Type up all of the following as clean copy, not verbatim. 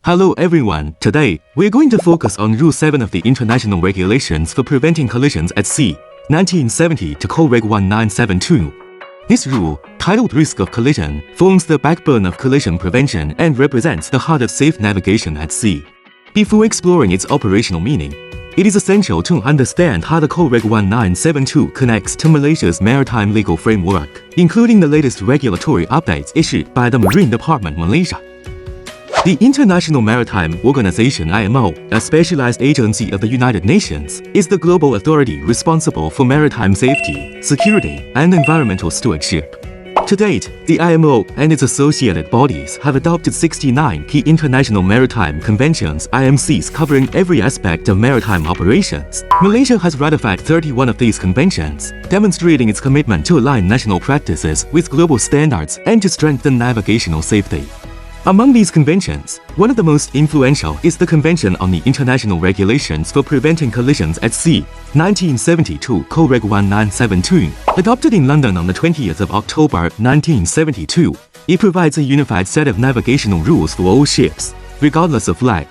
Hello everyone, today we're going to focus on Rule 7 of the International Regulations for Preventing Collisions at Sea, 1970 to Code Reg 1972. This rule, titled Risk of Collision, forms the backbone of collision prevention and represents the heart of safe navigation at sea. Before exploring its operational meaning, it is essential to understand how the Code Reg 1972 connects to Malaysia's maritime legal framework, including the latest regulatory updates issued by the Marine Department Malaysia. The International Maritime Organization (IMO), a specialized agency of the United Nations, is the global authority responsible for maritime safety, security, and environmental stewardship. To date, the IMO and its associated bodies have adopted 69 key international maritime conventions (IMCs) covering every aspect of maritime operations. Malaysia has ratified 31 of these conventions, demonstrating its commitment to align national practices with global standards and to strengthen navigational safety. Among these conventions, one of the most influential is the Convention on the International Regulations for Preventing Collisions at Sea, 1972 Code Reg 1972. Adopted in London on the 20th of October 1972, it provides a unified set of navigational rules for all ships, regardless of flag.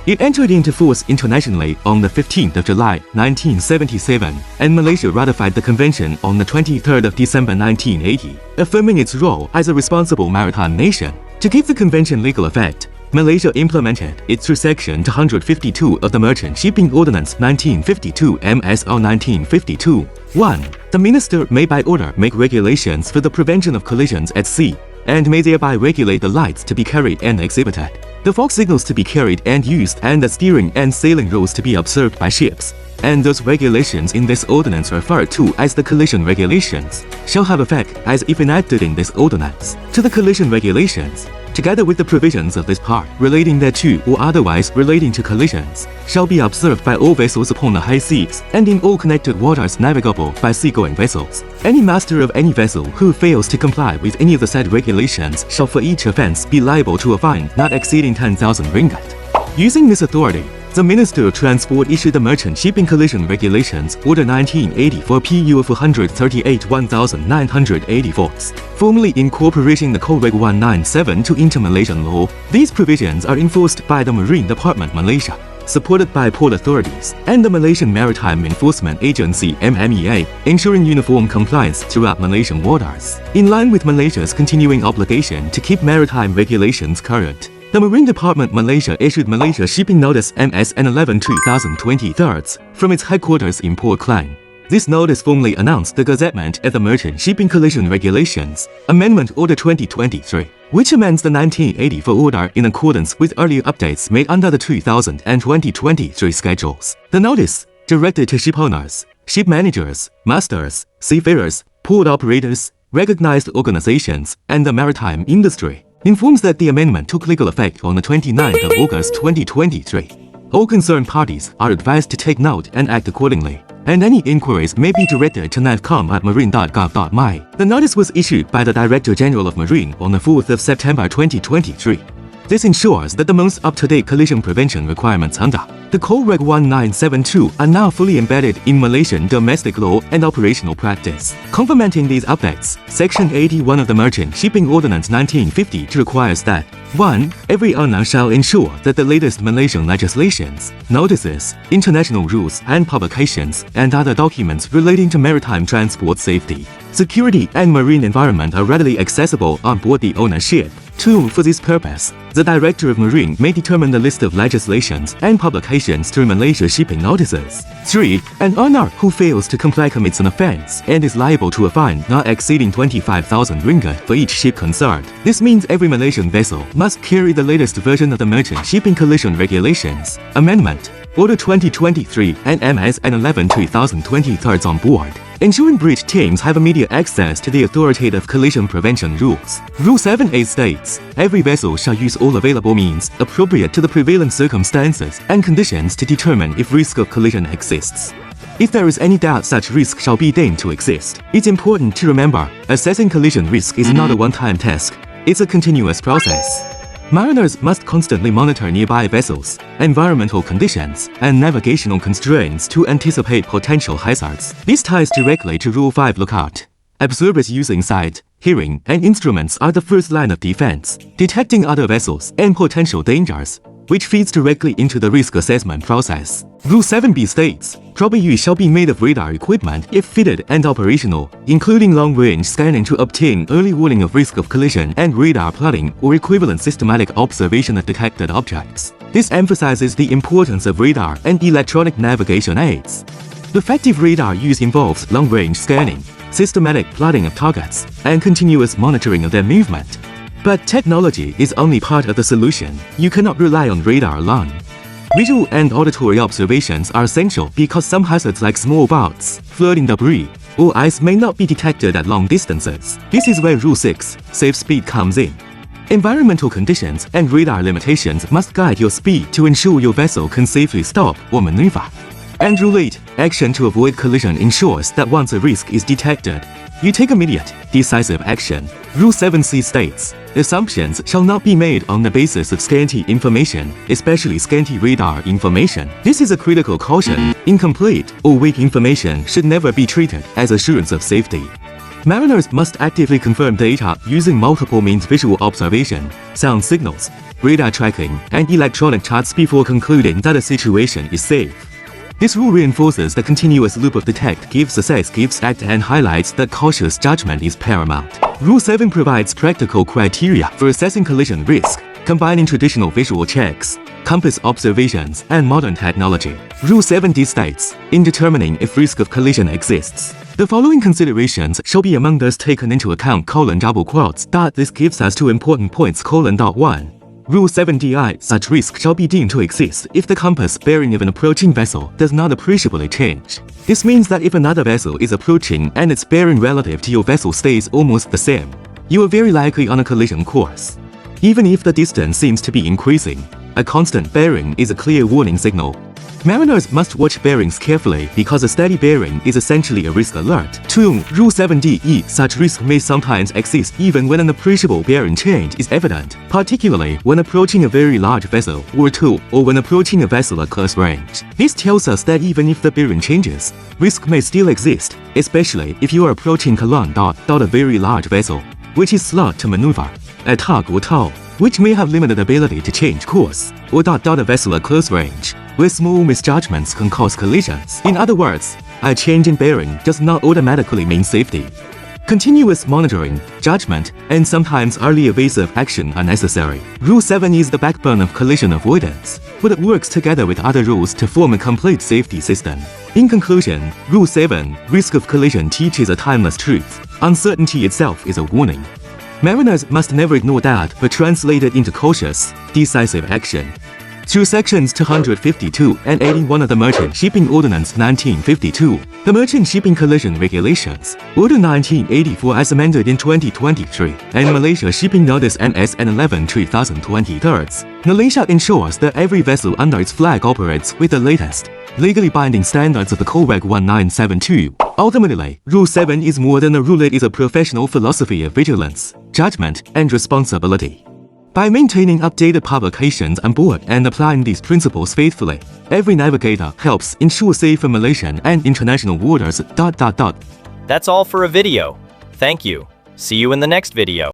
It entered into force internationally on the 15th of July 1977, and Malaysia ratified the convention on the 23rd of December 1980, affirming its role as a responsible maritime nation. To give the convention legal effect, Malaysia implemented it through Section 252 of the Merchant Shipping Ordinance 1952 (MSO 1952). 1. The Minister may by order make regulations for the prevention of collisions at sea, and may thereby regulate the lights to be carried and exhibited, the fog signals to be carried and used, and the steering and sailing rules to be observed by ships. And those regulations in this ordinance referred to as the collision regulations shall have effect as if enacted in this ordinance. To the collision regulations, together with the provisions of this part relating thereto or otherwise relating to collisions, shall be observed by all vessels upon the high seas and in all connected waters navigable by seagoing vessels. Any master of any vessel who fails to comply with any of the said regulations shall for each offence be liable to a fine not exceeding 10,000 ringgit. Using this authority, the Minister of Transport issued the Merchant Shipping Collision Regulations Order 1984 PU 438-1984, formally incorporating the Code Reg 197 into Malaysian law. These provisions are enforced by the Marine Department Malaysia, supported by port authorities, and the Malaysian Maritime Enforcement Agency (MMEA), ensuring uniform compliance throughout Malaysian waters. In line with Malaysia's continuing obligation to keep maritime regulations current, the Marine Department Malaysia issued Malaysia Shipping Notice MSN 11/2023 from its headquarters in Port Klang. This notice formally announced the gazettement of the Merchant Shipping Collision Regulations, Amendment Order 2023, which amends the 1984 order in accordance with earlier updates made under the 2000 and 2023 schedules. The notice, directed to ship owners, ship managers, masters, seafarers, port operators, recognized organizations, and the maritime industry, informs that the amendment took legal effect on the 29th of August 2023. All concerned parties are advised to take note and act accordingly, and any inquiries may be directed to navcom@marine.gov.my. The notice was issued by the Director General of Marine on the 4th of September 2023. This ensures that the most up-to-date collision prevention requirements under the Code Reg 1972 are now fully embedded in Malaysian domestic law and operational practice. Complementing these updates, Section 81 of the Merchant Shipping Ordinance 1950 requires that 1. Every owner shall ensure that the latest Malaysian legislations, notices, international rules and publications, and other documents relating to maritime transport safety, security, and marine environment are readily accessible on board the owner's ship. 2. For this purpose, the Director of Marine may determine the list of legislations and publications through Malaysia shipping notices. 3. An owner who fails to comply commits an offence and is liable to a fine not exceeding 25,000 ringgit for each ship concerned. This means every Malaysian vessel must carry the latest version of the Merchant Shipping Collision Regulations, Amendment, Order 2023 and MSN 11/2023 on board, ensuring breach teams have immediate access to the authoritative collision prevention rules. Rule 7A states, every vessel shall use all available means appropriate to the prevailing circumstances and conditions to determine if risk of collision exists. If there is any doubt such risk shall be deemed to exist, it's important to remember, assessing collision risk is not a one-time task, it's a continuous process. Mariners must constantly monitor nearby vessels, environmental conditions, and navigational constraints to anticipate potential hazards. This ties directly to Rule 5 Lookout. Observers using sight, hearing, and instruments are the first line of defense, detecting other vessels and potential dangers. which feeds directly into the risk assessment process. Rule 7b states, proper use shall be made of radar equipment if fitted and operational, including long-range scanning to obtain early warning of risk of collision and radar plotting or equivalent systematic observation of detected objects. This emphasizes the importance of radar and electronic navigation aids. Effective radar use involves long-range scanning, systematic plotting of targets, and continuous monitoring of their movement. But technology is only part of the solution. You cannot rely on radar alone. Visual and auditory observations are essential because some hazards like small bouts, floating debris, or ice may not be detected at long distances. This is where Rule 6, safe speed, comes in. Environmental conditions and radar limitations must guide your speed to ensure your vessel can safely stop or maneuver. And Rule 8, action to avoid collision ensures that once a risk is detected, you take immediate, decisive action. Rule 7c states, assumptions shall not be made on the basis of scanty information, especially scanty radar information. This is a critical caution. Incomplete or weak information should never be treated as assurance of safety. Mariners must actively confirm data using multiple means: visual observation, sound signals, radar tracking, and electronic charts before concluding that a situation is safe. This rule reinforces the continuous loop of detect, gives, assess, gives, act, and highlights that cautious judgment is paramount. Rule 7 provides practical criteria for assessing collision risk, combining traditional visual checks, compass observations, and modern technology. Rule 7d states, in determining if risk of collision exists, the following considerations shall be among those taken into account: double quotes. This gives us 2 important points: 1. Rule 7di, such risk shall be deemed to exist if the compass bearing of an approaching vessel does not appreciably change. This means that if another vessel is approaching and its bearing relative to your vessel stays almost the same, you are very likely on a collision course. Even if the distance seems to be increasing, a constant bearing is a clear warning signal. Mariners must watch bearings carefully because a steady bearing is essentially a risk alert. 2. Rule 7de, such risk may sometimes exist even when an appreciable bearing change is evident, particularly when approaching a very large vessel, or 2, or when approaching a vessel at close range. This tells us that even if the bearing changes, risk may still exist, especially if you are approaching a very large vessel, which is slow to maneuver, a tug or tow, which may have limited ability to change course, or a vessel at close range, where small misjudgments can cause collisions. In other words, a change in bearing does not automatically mean safety. Continuous monitoring, judgment, and sometimes early evasive action are necessary. Rule 7 is the backbone of collision avoidance, but it works together with other rules to form a complete safety system. In conclusion, Rule 7, risk of collision, teaches a timeless truth. Uncertainty itself is a warning. Mariners must never ignore that, but translate it into cautious, decisive action. Through Sections 252 and 81 of the Merchant Shipping Ordinance 1952, the Merchant Shipping Collision Regulations, Order 1984 as amended in 2023, and Malaysia Shipping Notice NSN 11/2023, Malaysia ensures that every vessel under its flag operates with the latest, legally binding standards of the COREG 1972. Ultimately, Rule 7 is more than a rule. It is a professional philosophy of vigilance, judgment, and responsibility. By maintaining updated publications on board and applying these principles faithfully, every navigator helps ensure safer Malaysian and international waters. That's all for a video. Thank you. See you in the next video.